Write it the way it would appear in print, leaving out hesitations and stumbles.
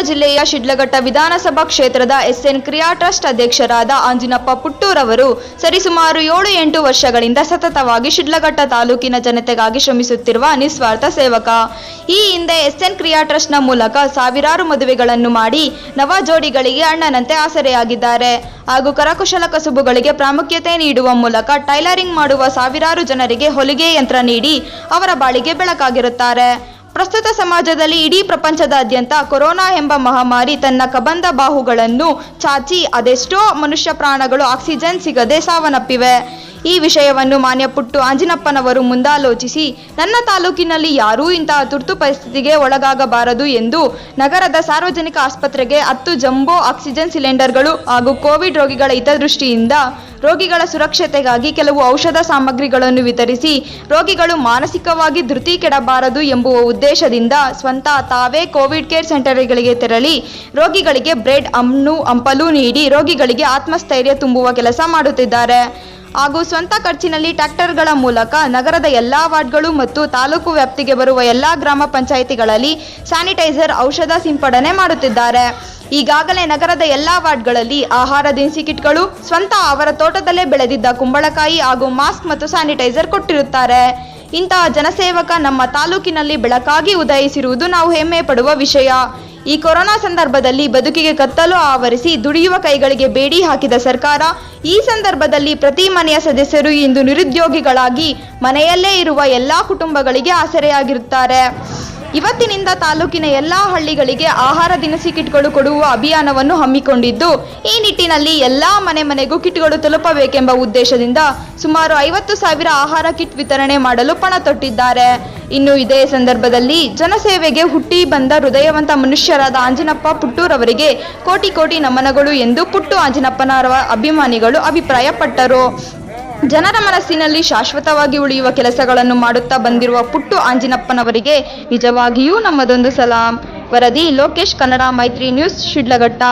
ಜಿಲ್ಲೆಯ ಶಿಡ್ಲಘಟ್ಟ ವಿಧಾನಸಭಾ ಕ್ಷೇತ್ರದ ಎಸ್ಎನ್ ಕ್ರಿಯಾ ಟ್ರಸ್ಟ್ ಅಧ್ಯಕ್ಷರಾದ ಆಂಜಿನಪ್ಪ ಪುಟ್ಟೂರವರು ಸರಿಸುಮಾರು 7-8 ವರ್ಷಗಳಿಂದ ಸತತವಾಗಿ ಶಿಡ್ಲಘಟ್ಟ ತಾಲೂಕಿನ ಜನತೆಗಾಗಿ ಶ್ರಮಿಸುತ್ತಿರುವ ನಿಸ್ವಾರ್ಥ ಸೇವಕ. ಈ ಹಿಂದೆ ಎಸ್ಎನ್ ಕ್ರಿಯಾ ಟ್ರಸ್ಟ್ನ ಮೂಲಕ ಸಾವಿರಾರು ಮದುವೆಗಳನ್ನು ಮಾಡಿ ನವ ಜೋಡಿಗಳಿಗೆ ಅಣ್ಣನಂತೆ ಆಸರೆಯಾಗಿದ್ದಾರೆ ಹಾಗೂ ಕರಕುಶಲ ಕಸುಬುಗಳಿಗೆ ಪ್ರಾಮುಖ್ಯತೆ ನೀಡುವ ಮೂಲಕ ಟೈಲರಿಂಗ್ ಮಾಡುವ ಸಾವಿರಾರು ಜನರಿಗೆ ಹೊಲಿಗೆ ಯಂತ್ರ ನೀಡಿ ಅವರ ಬಾಳಿಗೆ ಬೆಳಕಾಗಿರುತ್ತಾರೆ. ಪ್ರಸ್ತುತ ಸಮಾಜದಲ್ಲಿ ಇಡೀ ಪ್ರಪಂಚದಾದ್ಯಂತ ಕೊರೋನಾ ಎಂಬ ಮಹಾಮಾರಿ ತನ್ನ ಕಬಂಧ ಬಾಹುಗಳನ್ನು ಚಾಚಿ ಅದೆಷ್ಟೋ ಮನುಷ್ಯ ಪ್ರಾಣಗಳು ಆಕ್ಸಿಜನ್ ಸಿಗದೆ ಸಾವನ್ನಪ್ಪಿವೆ. ಈ ವಿಷಯವನ್ನು ಮಾನ್ಯ ಪುಟ್ಟು ಆಂಜಿನಪ್ಪನವರು ಮುಂದಾಲೋಚಿಸಿ ನನ್ನ ತಾಲೂಕಿನಲ್ಲಿ ಯಾರೂ ಇಂತಹ ತುರ್ತು ಪರಿಸ್ಥಿತಿಗೆ ಒಳಗಾಗಬಾರದು ಎಂದು ನಗರದ ಸಾರ್ವಜನಿಕ ಆಸ್ಪತ್ರೆಗೆ 10 ಜಂಬೋ ಆಕ್ಸಿಜನ್ ಸಿಲಿಂಡರ್ಗಳು ಹಾಗೂ ಕೋವಿಡ್ ರೋಗಿಗಳ ಹಿತದೃಷ್ಟಿಯಿಂದ ರೋಗಿಗಳ ಸುರಕ್ಷತೆಗಾಗಿ ಕೆಲವು ಔಷಧ ಸಾಮಗ್ರಿಗಳನ್ನು ವಿತರಿಸಿ ರೋಗಿಗಳು ಮಾನಸಿಕವಾಗಿ ಧೃತಿ ಕೆಡಬಾರದು ಎಂಬುವ ಉದ್ದೇಶದಿಂದ ಸ್ವಂತ ತಾವೇ ಕೋವಿಡ್ ಕೇರ್ ಸೆಂಟರ್ಗಳಿಗೆ ತೆರಳಿ ರೋಗಿಗಳಿಗೆ ಬ್ರೆಡ್ ಹಣ್ಣು ಹಂಪಲು ನೀಡಿ ರೋಗಿಗಳಿಗೆ ಆತ್ಮಸ್ಥೈರ್ಯ ತುಂಬುವ ಕೆಲಸ ಮಾಡುತ್ತಿದ್ದಾರೆ ಹಾಗೂ ಸ್ವಂತ ಖರ್ಚಿನಲ್ಲಿ ಟ್ರ್ಯಾಕ್ಟರ್ಗಳ ಮೂಲಕ ನಗರದ ಎಲ್ಲಾ ವಾರ್ಡ್ಗಳು ಮತ್ತು ತಾಲೂಕು ವ್ಯಾಪ್ತಿಗೆ ಬರುವ ಎಲ್ಲಾ ಗ್ರಾಮ ಪಂಚಾಯಿತಿಗಳಲ್ಲಿ ಸ್ಯಾನಿಟೈಸರ್ ಔಷಧ ಸಿಂಪಡಣೆ ಮಾಡುತ್ತಿದ್ದಾರೆ. ಈಗಾಗಲೇ ನಗರದ ಎಲ್ಲಾ ವಾರ್ಡ್ಗಳಲ್ಲಿ ಆಹಾರ ದಿನಸಿ ಕಿಟ್ಗಳು, ಸ್ವಂತ ಅವರ ತೋಟದಲ್ಲೇ ಬೆಳೆದಿದ್ದ ಕುಂಬಳಕಾಯಿ ಹಾಗೂ ಮಾಸ್ಕ್ ಮತ್ತು ಸ್ಯಾನಿಟೈಸರ್ ಕೊಟ್ಟಿರುತ್ತಾರೆ. ಇಂತಹ ಜನಸೇವಕ ನಮ್ಮ ತಾಲೂಕಿನಲ್ಲಿ ಬೆಳಕಾಗಿ ಉದಯಿಸಿರುವುದು ನಾವು ಹೆಮ್ಮೆ ಪಡುವ ವಿಷಯ. ಈ ಕೊರೋನಾ ಸಂದರ್ಭದಲ್ಲಿ ಬದುಕಿಗೆ ಕತ್ತಲು ಆವರಿಸಿ ದುಡಿಯುವ ಕೈಗಳಿಗೆ ಬೇಡಿ ಹಾಕಿದ ಸರ್ಕಾರ ಈ ಸಂದರ್ಭದಲ್ಲಿ ಪ್ರತಿ ಮನೆಯ ಸದಸ್ಯರು ಇಂದು ನಿರುದ್ಯೋಗಿಗಳಾಗಿ ಮನೆಯಲ್ಲೇ ಇರುವ ಎಲ್ಲಾ ಕುಟುಂಬಗಳಿಗೆ ಆಸರೆಯಾಗಿರುತ್ತಾರೆ. ಇವತ್ತಿನಿಂದ ತಾಲೂಕಿನ ಎಲ್ಲಾ ಹಳ್ಳಿಗಳಿಗೆ ಆಹಾರ ದಿನಸಿ ಕಿಟ್ಗಳು ಕೊಡುವ ಅಭಿಯಾನವನ್ನು ಹಮ್ಮಿಕೊಂಡಿದ್ದು, ಈ ನಿಟ್ಟಿನಲ್ಲಿ ಎಲ್ಲಾ ಮನೆಗೂ ಕಿಟ್ಗಳು ತಲುಪಬೇಕೆಂಬ ಉದ್ದೇಶದಿಂದ ಸುಮಾರು 50,000 ಆಹಾರ ಕಿಟ್ ವಿತರಣೆ ಮಾಡಲು ಪಣ ತೊಟ್ಟಿದ್ದಾರೆ. ಇನ್ನು ಇದೇ ಸಂದರ್ಭದಲ್ಲಿ ಜನಸೇವೆಗೆ ಹುಟ್ಟಿ ಬಂದ ಹೃದಯವಂತ ಮನುಷ್ಯರಾದ ಆಂಜಿನಪ್ಪ ಪುಟ್ಟೂರವರಿಗೆ ಕೋಟಿ ಕೋಟಿ ನಮನಗಳು ಎಂದು ಪುಟ್ಟು ಆಂಜಿನಪ್ಪನವರ ಅಭಿಮಾನಿಗಳು ಅಭಿಪ್ರಾಯಪಟ್ಟರು. ಜನರ ಮನಸ್ಸಿನಲ್ಲಿ ಶಾಶ್ವತವಾಗಿ ಉಳಿಯುವ ಕೆಲಸಗಳನ್ನು ಮಾಡುತ್ತಾ ಬಂದಿರುವ ಪುಟ್ಟು ಆಂಜಿನಪ್ಪನವರಿಗೆ ನಿಜವಾಗಿಯೂ ನಮ್ಮದೊಂದು ಸಲಾಂ. ವರದಿ ಲೋಕೇಶ್, ಕನ್ನಡ ಮೈತ್ರಿ ನ್ಯೂಸ್, ಶಿಡ್ಲಘಟ್ಟ.